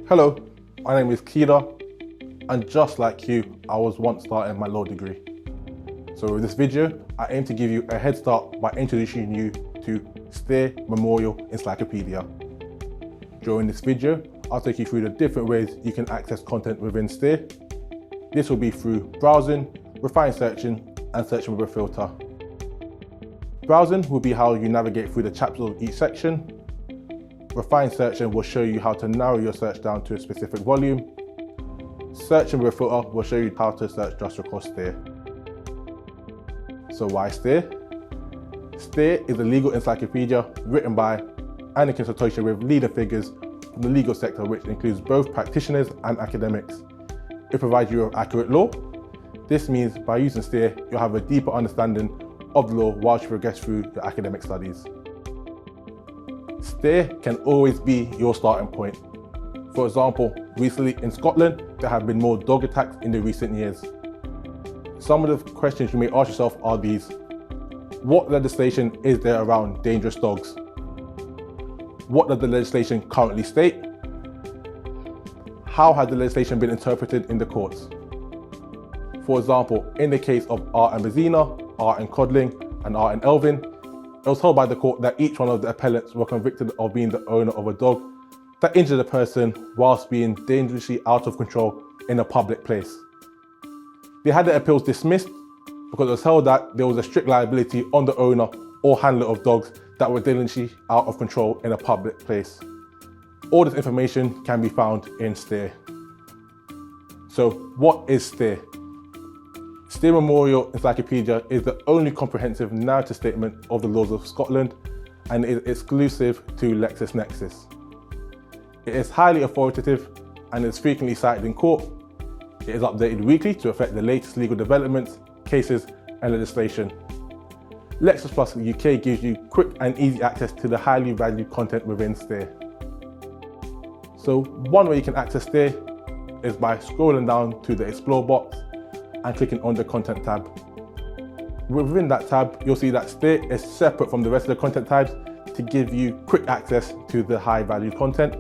Hello, my name is Kida, and just like you, I was once starting my law degree. So with this video, I aim to give you a head start by introducing you to Stair Memorial Encyclopaedia. During this video, I'll take you through the different ways you can access content within Stair. This will be through browsing, refined searching, and searching with a filter. Browsing will be how you navigate through the chapters of each section. Refined searching will show you how to narrow your search down to a specific volume. Searching with a filter will show you how to search just across Stair. So why Stair? Stair is a legal encyclopedia written by and in consultation with leading figures from the legal sector, which includes both practitioners and academics. It provides you with accurate law. This means by using Stair, you'll have a deeper understanding of the law whilst you progress through your academic studies. Stair can always be your starting point. For example, recently in Scotland, there have been more dog attacks in the recent years. Some of the questions you may ask yourself are these. What legislation is there around dangerous dogs? What does the legislation currently state? How has the legislation been interpreted in the courts? For example, in the case of Art and Bazina, Art and Codling, and Art and Elvin, it was held by the court that each one of the appellants were convicted of being the owner of a dog that injured a person whilst being dangerously out of control in a public place. They had the appeals dismissed because it was held that there was a strict liability on the owner or handler of dogs that were dangerously out of control in a public place. All this information can be found in Stair. So what is Stair? Stair Memorial Encyclopaedia is the only comprehensive narrative statement of the laws of Scotland and is exclusive to LexisNexis. It is highly authoritative and is frequently cited in court. It is updated weekly to reflect the latest legal developments, cases and legislation. Lexis Plus UK gives you quick and easy access to the highly valued content within Stair. So one way you can access Stair is by scrolling down to the Explore box and clicking on the Content tab. Within that tab, you'll see that Stair is separate from the rest of the content tabs to give you quick access to the high value content.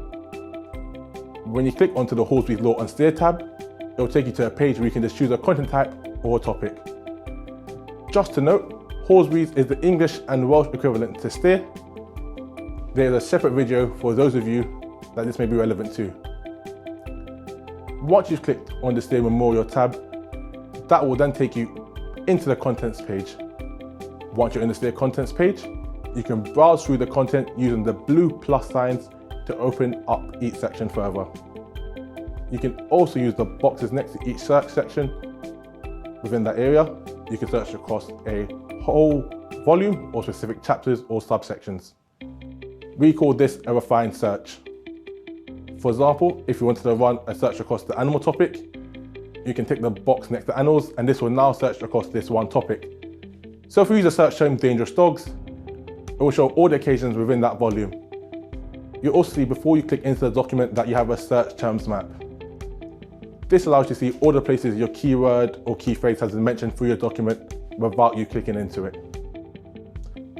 When you click onto the Horsby's Law on Stair tab, it will take you to a page where you can just choose a content type or a topic. Just to note, Horsby's is the English and Welsh equivalent to Stair. There is a separate video for those of you that this may be relevant to. Once you've clicked on the Stair Memorial tab, that will then take you into the contents page. Once you're in the Stair contents page, you can browse through the content using the blue plus signs to open up each section further. You can also use the boxes next to each search section. Within that area, you can search across a whole volume or specific chapters or subsections. We call this a refined search. For example, if you wanted to run a search across the animal topic, you can tick the box next to animals and this will now search across this one topic. So if we use a search showing dangerous dogs, it will show all the occasions within that volume. You'll also see before you click into the document that you have a search terms map. This allows you to see all the places your keyword or key phrase has been mentioned through your document without you clicking into it.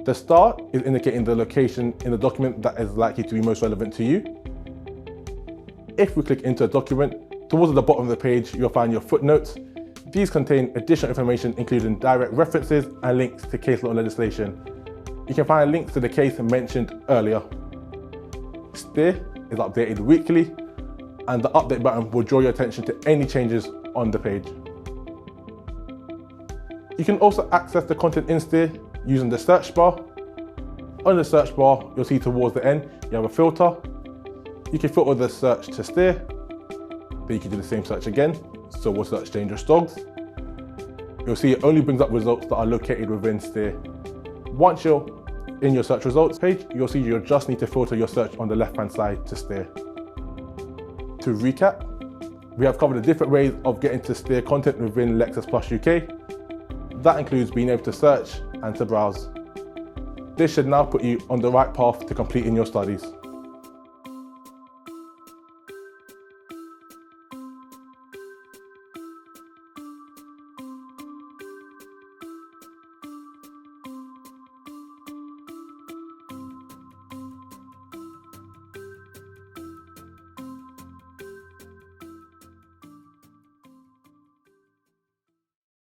The star is indicating the location in the document that is likely to be most relevant to you. If we click into a document, towards the bottom of the page, you'll find your footnotes. These contain additional information including direct references and links to case law and legislation. You can find links to the case mentioned earlier. Stair is updated weekly and the update button will draw your attention to any changes on the page. You can also access the content in Stair using the search bar. On the search bar, you'll see towards the end, you have a filter. You can filter the search to Stair. Then you can do the same search again. So we'll search dangerous dogs. You'll see it only brings up results that are located within Stair. Once you're in your search results page, you'll see you'll just need to filter your search on the left-hand side to Stair. To recap, we have covered the different ways of getting to Stair content within Lexis Plus UK. That includes being able to search and to browse. This should now put you on the right path to completing your studies.